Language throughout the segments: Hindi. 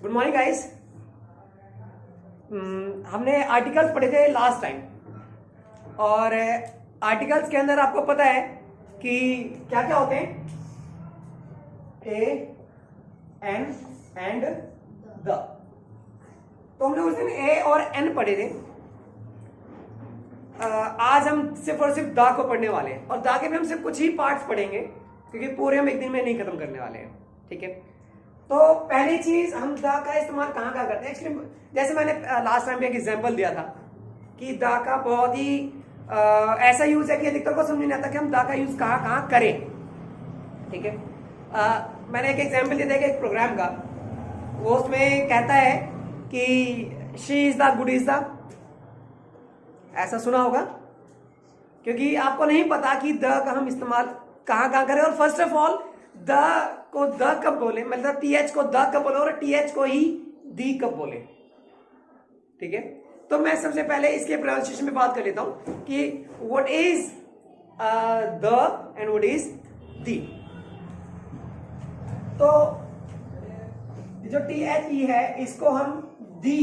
Good morning guys. हमने आर्टिकल्स पढ़े थे लास्ट टाइम, और आर्टिकल्स के अंदर आपको पता है कि क्या क्या होते हैं, ए, एन एंड द। तो हमने उस दिन ए और एन पढ़े थे। आज हम सिर्फ और सिर्फ द को पढ़ने वाले हैं, और द के भी हम सिर्फ कुछ ही पार्ट्स पढ़ेंगे क्योंकि पूरे हम एक दिन में नहीं खत्म करने वाले हैं। ठीक है, तो पहली चीज हम द का इस्तेमाल कहाँ करते हैं। एक्चुअली जैसे मैंने लास्ट टाइम भी एक एग्जांपल दिया था कि द का बहुत ही ऐसा यूज है कि अधिकतर को समझ नहीं आता कि हम द का यूज कहाँ करें। ठीक है, मैंने एक एग्जांपल दिया था एक प्रोग्राम का, वो उसमें कहता है कि she is the good is the, ऐसा सुना होगा, क्योंकि आपको नहीं पता कि द का हम इस्तेमाल कहाँ करें। और फर्स्ट ऑफ ऑल द को द कब बोले, मतलब टीएच को द कब बोले और टीएच को ही दी कब बोले। ठीक है, तो मैं सबसे पहले इसके प्रोनाउंसिएशन में बात कर लेता हूं कि what is the end what is the. तो जो टीएच ई है इसको हम दी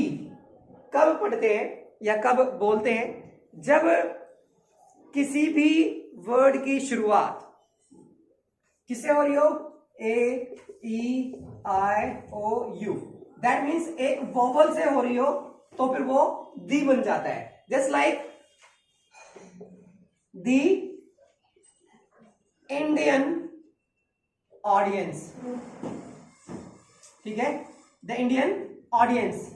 कब पढ़ते हैं या कब बोलते हैं, जब किसी भी वर्ड की शुरुआत किससे हो रही हो, ए ई आई ओ यू, दैट मीन्स एक वोवल से हो रही हो तो फिर वो दी बन जाता है। Just like the Indian audience. ठीक है, the Indian audience,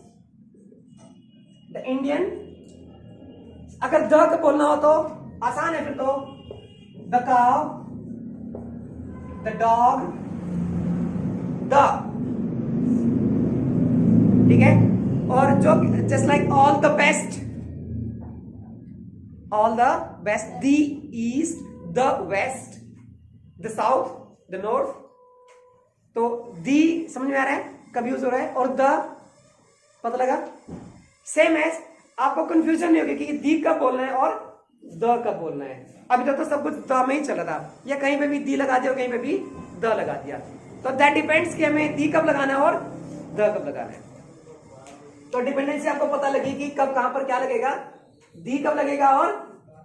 the Indian. अगर द का बोलना हो तो आसान है, फिर तो द काव, द डॉग, द। ठीक है, और जो just like all the best, all the best, the east, the west, the south, the north. तो दी समझ में आ रहा है कब यूज हो रहा है, और द पता लगा। सेम एज आपको कंफ्यूजन नहीं होगी कि दी कब बोलना है और द कब बोलना है। अभी तक तो सब कुछ द में ही चल रहा था, या कहीं पे भी दी लगा दिया और कहीं पे भी द लगा दिया। तो दैट डिपेंड्स कि हमें दी कब लगाना है और द कब लगाना है। तो डिपेंडेंसी आपको पता लगी कि कब कहां पर क्या लगेगा, दी कब लगेगा और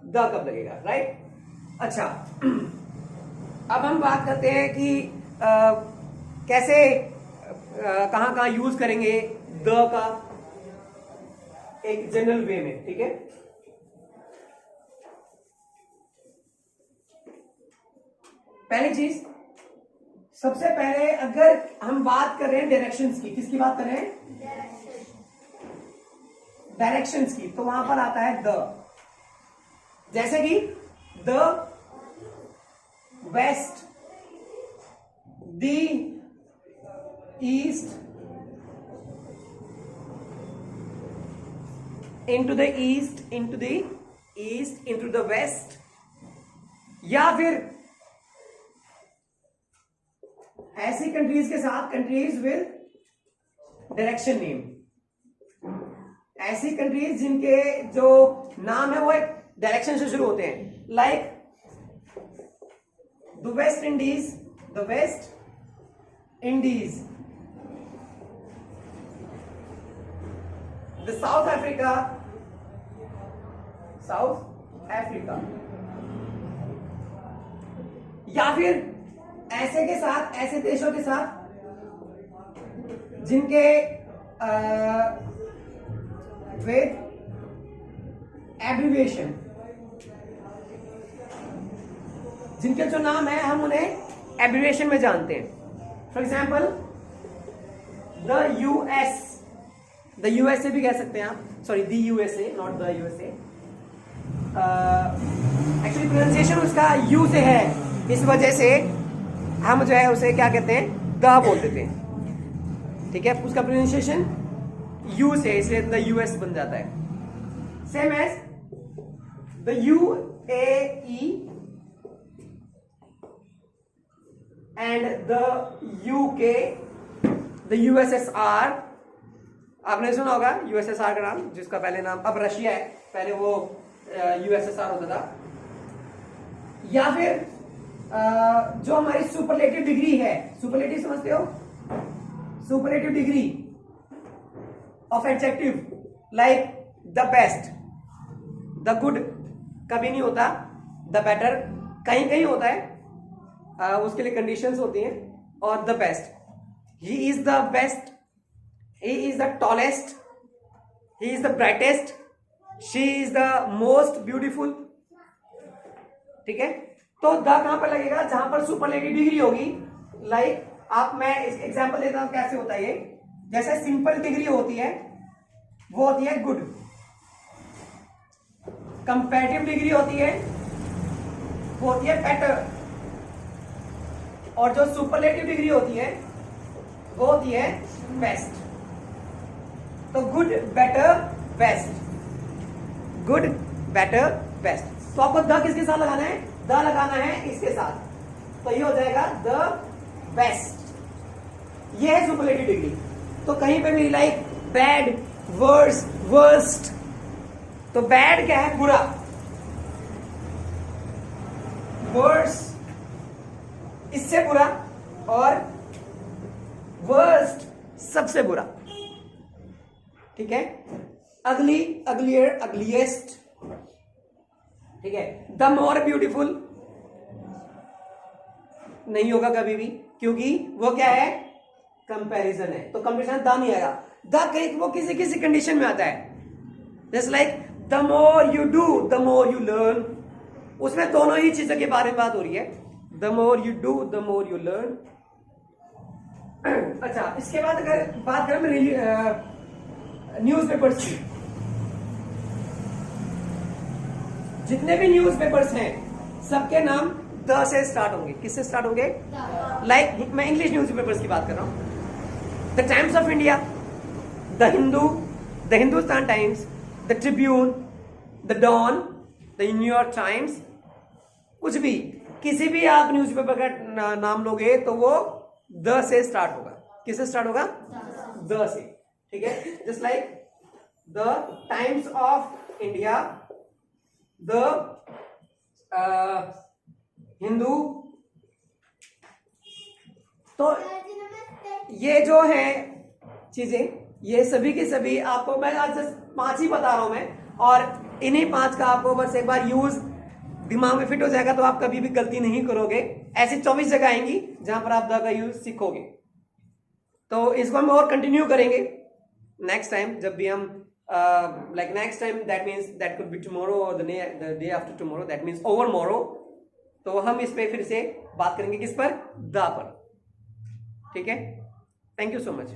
द कब लगेगा। राइट। अच्छा, अब हम बात करते हैं कि कैसे कहां यूज करेंगे द का एक जनरल वे में। ठीक है, पहली चीज, सबसे पहले अगर हम बात कर रहे हैं डायरेक्शंस की, किसकी बात कर रहे हैं, डायरेक्शंस की, तो वहां पर आता है द। जैसे कि the west, the east, into the east, into the east, into the west, या फिर ऐसी कंट्रीज के साथ, कंट्रीज विद डायरेक्शन नेम, ऐसी कंट्रीज जिनके जो नाम है वो एक डायरेक्शन से शुरू होते हैं, like the West Indies, the West Indies, the south Africa, south Africa. या फिर ऐसे के साथ, ऐसे देशों के साथ जिनके विद एब्रिविएशन, जिनके जो नाम है हम उन्हें एब्रिविएशन में जानते हैं। For example the US, the USA भी कह सकते हैं आप, sorry the USA, not the USA. Actually pronunciation उसका यू से है, इस वजह से हम जो है उसे क्या कहते हैं, द बोल देते हैं। ठीक है, उसका प्रोनाउंसिएशन यू से, इसलिए द यूएस बन जाता है। Same as the UAE and the UK, the USSR. आपने सुना होगा यूएसएसआर का नाम, जिसका पहले नाम अब रशिया है, पहले वो यूएसएसआर होता था। या फिर जो हमारी सुपरलेटिव डिग्री है, सुपरलेटिव समझते हो, superlative degree of adjective like the best, the good कभी नहीं होता, द बेटर कहीं कहीं होता है, उसके लिए कंडीशंस होती हैं, और the best, he is the best, he is the tallest, he is the brightest, she is the most beautiful. ठीक है, तो द कहां पर लगेगा? जहां पर सुपरलेटिव डिग्री होगी। लाइक आप, मैं एग्जांपल देता हूं कैसे होता है ये। जैसे सिंपल डिग्री होती है वो होती है गुड, कंपैरेटिव डिग्री होती है वो होती है बेटर, और जो सुपरलेटिव डिग्री होती है वो होती है बेस्ट। तो good, better, best, good, better, best. तो आपको द किसके साथ लगाना है? द लगाना है इसके साथ, तो ये हो जाएगा द बेस्ट। ये है सुपरलेटिव डिग्री। तो कहीं पे भी लाइक बैड, वर्स, वर्स्ट, तो बैड क्या है? बुरा, वर्स इससे बुरा, और वर्स्ट सबसे बुरा। ठीक है, अगली, अगलियर, अगलीस्ट। ठीक है, द मोर ब्यूटीफुल नहीं होगा कभी भी, क्योंकि वो क्या है? कंपैरिजन है, तो कंपैरिजन द नहीं आएगा। द वो किसी किसी कंडीशन में आता है। Just like the more you do the more you learn, उसमें दोनों ही चीजों के बारे में बात हो रही है। The more you do the more you learn. अच्छा, इसके बाद अगर बात करें न्यूज़पेपर्स की, जितने भी न्यूज़पेपर्स हैं सबके नाम द से स्टार्ट होंगे। किससे स्टार्ट होंगे? लाइक मैं इंग्लिश न्यूज़पेपर्स की बात कर रहा हूं। The Times of India, the Hindu, the Hindustan Times, the Tribune, the Dawn, the New York Times, कुछ भी, किसी भी आप न्यूज़पेपर का नाम लोगे तो वो द से स्टार्ट होगा। किससे स्टार्ट होगा? द से। ठीक है, just like the Times of India, the Hindu. तो ये जो है चीजें, ये सभी की सभी आपको मैं आज जस्ट 5 ही बता रहा हूं मैं, और इन्हीं 5 का आपको बस एक बार यूज दिमाग में फिट हो जाएगा तो आप कभी भी गलती नहीं करोगे। ऐसी 24 जगह आएंगी जहां पर आप द का यूज सीखोगे। तो इसको हम और कंटिन्यू करेंगे नेक्स्ट टाइम, जब भी हम like next time, that means that could be tomorrow और the day after tomorrow, that means overmorrow. तो हम इस पे फिर से बात करेंगे, किस पर? द पर। ठीक है, थैंक यू सो मच।